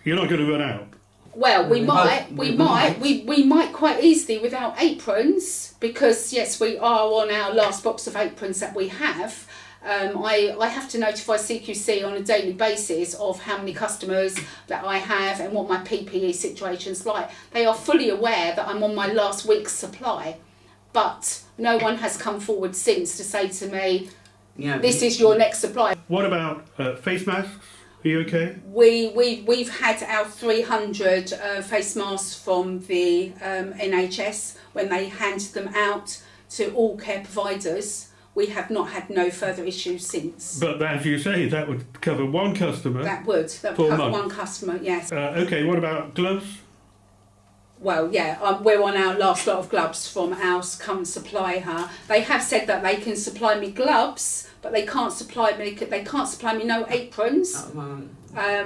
You're not going to run out. Well, we might quite easily without aprons, because yes, we are on our last box of aprons that we have. I have to notify CQC on a daily basis of how many customers that I have and what my PPE situation's like. They are fully aware that I'm on my last week's supply, but no one has come forward since to say to me, this is your next supply. What about face masks? Are you okay? We've had our 300 face masks from the NHS when they handed them out to all care providers. We have not had no further issues since. But as you say, that would cover one customer. That would cover one customer, yes. Okay, what about gloves? Well, yeah, we're on our last lot of gloves from our current supplier. They have said that they can supply me gloves, but they can't supply me no aprons,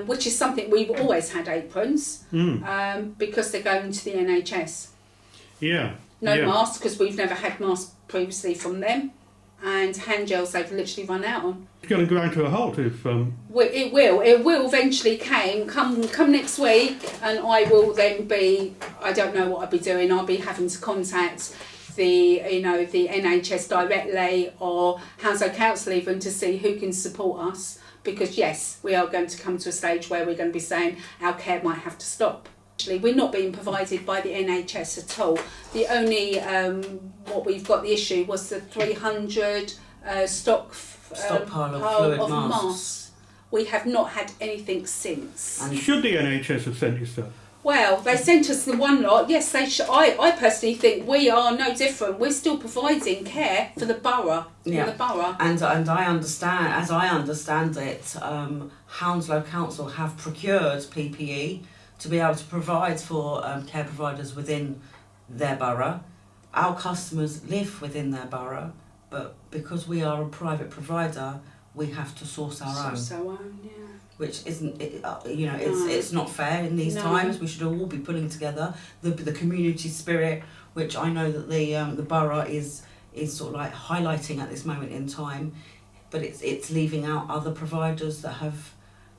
which is something we've always had aprons, because they're going to the NHS. Yeah. No masks, because we've never had masks previously from them, and hand gels they've literally run out on. It's going to grind to a halt if... It will eventually come next week, and I will then be, I don't know what I'll be doing. I'll be having to contact the NHS directly or Hounslow Council even to see who can support us, because yes, we are going to come to a stage where we're going to be saying our care might have to stop. Actually, we're not being provided by the NHS at all. The only what we've got the issue was the 300 stockpile of masks. We have not had anything since. And should the NHS have sent you stuff? Well, they sent us the one lot. Yes, they should. I personally think we are no different. We're still providing care for the borough. Yeah. For the borough. And I understand, as I understand it, Hounslow Council have procured PPE to be able to provide for care providers within their borough. Our customers live within their borough, but because we are a private provider, we have to source our own. Yeah. Which isn't, it's not fair in these times. We should all be pulling together the community spirit, which I know that the borough is sort of like highlighting at this moment in time, but it's leaving out other providers that have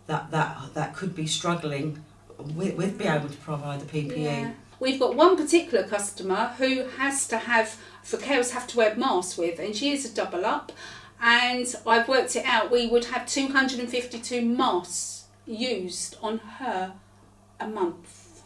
that could be struggling with being able to provide the PPE. Yeah. We've got one particular customer who has to have, for carers have to wear masks with, and she is a double up. And I've worked it out, we would have 252 masks used on her a month.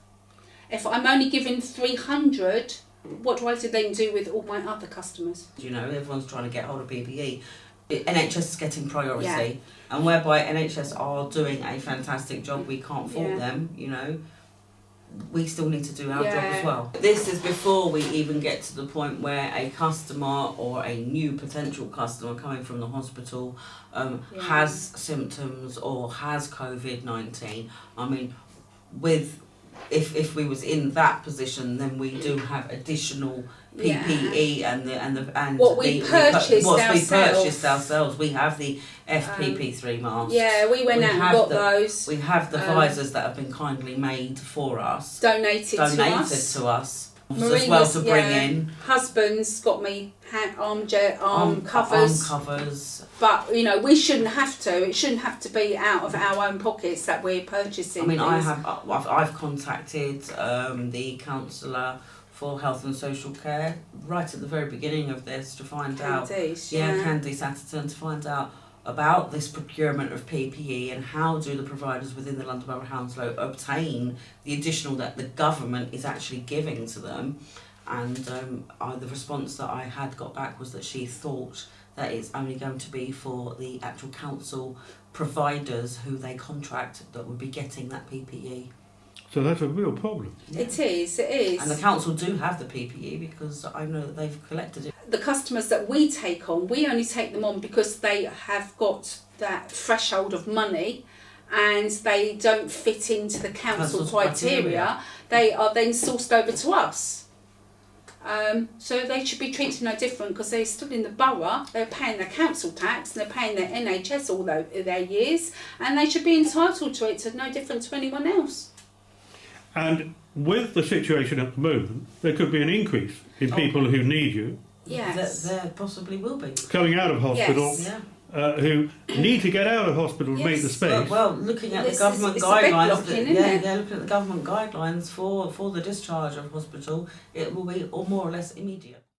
If I'm only giving 300, what do I then do with all my other customers? Everyone's trying to get hold of PPE. NHS is getting priority, and whereby NHS are doing a fantastic job, we can't fault them, we still need to do our job as well. This is before we even get to the point where a customer or a new potential customer coming from the hospital has symptoms or has COVID-19. I mean, if we was in that position, then we do have additional PPE and what we purchased ourselves. We have the FPP3 masks. Yeah, we went out and got those. We have the visors that have been kindly made for us. Donated to us. Marina's, as well to bring in. Husband's got me arm covers. Arm covers. But we shouldn't have to. It shouldn't have to be out of our own pockets that we're purchasing. I mean, I've contacted the counsellor for Health and Social Care right at the very beginning of this to find out. Candice Atherton, to find out about this procurement of PPE and how do the providers within the London Borough Hounslow obtain the additional that the government is actually giving to them. And the response that I had got back was that she thought that it's only going to be for the actual council providers who they contract that would be getting that PPE. So that's a real problem. Yeah. It is. And the council do have the PPE because I know that they've collected it. The customers that we take on, we only take them on because they have got that threshold of money and they don't fit into the council criteria. They are then sourced over to us. So they should be treated no different because they're still in the borough, they're paying their council tax and they're paying their NHS all their years, and they should be entitled to it no different to anyone else. And with the situation at the moment, there could be an increase in people who need you. Yes. There possibly will be. Coming out of hospital. Yes. who need to get out of hospital to make the space. Well, looking at the government guidelines, looking at the government guidelines for the discharge of hospital, it will be more or less immediate.